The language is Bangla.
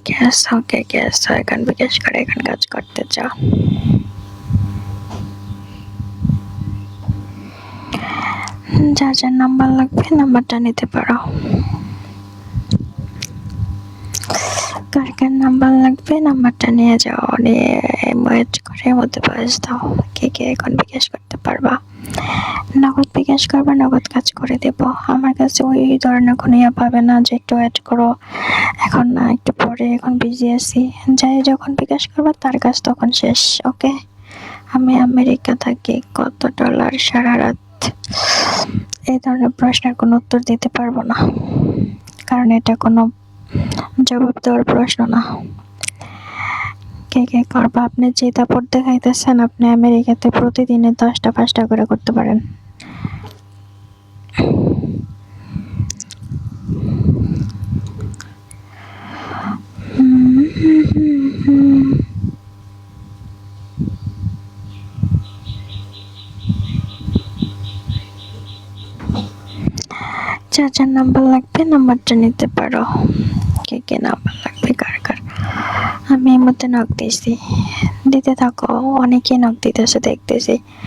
কে আছো এখন বিকাশ করে এখন কাজ করতে চাও। যার যার নাম্বার লাগবে নাম্বারটা নিতে পারো। কার কার নাম্বার লাগবে নাম্বারটা নিয়ে যাও, নিয়ে ওয়েট করে মধ্যে বয়স দাও। কে কে এখন বিকাশ করতে পারবা, নগদ বিকাশ করবা, নগদ কাজ করে দেব। আমার কাছে ওই ধরনের কোনো ইয়া পাবে না যে একটু ওয়েট করো, এখন না একটু পরে, এখন বিজি আছি। যাই যখন বিকাশ করবা তার কাজ তখন শেষ। ওকে, আমি আমেরিকা থাকি, কত ডলার সারা রাত, এই ধরনের প্রশ্নের কোনো উত্তর দিতে পারবো না, কারণ এটা কোনো জবাব দেওয়ার প্রশ্ন না। কে কে করবা, আপনি যে দাপট দেখাইতেছেন আপনি আমেরিকাতে প্রতিদিনে 10টা 5টা করে করতে পারেন। যার যার নাম্বার লাগবে নাম্বারটা নিতে পারো। কে কে নাম্বার লাগবে কার কার, আমি এই মধ্যে নক দিছি, দিতে থাকো, অনেকেই নক দিতেছে দেখতেছি।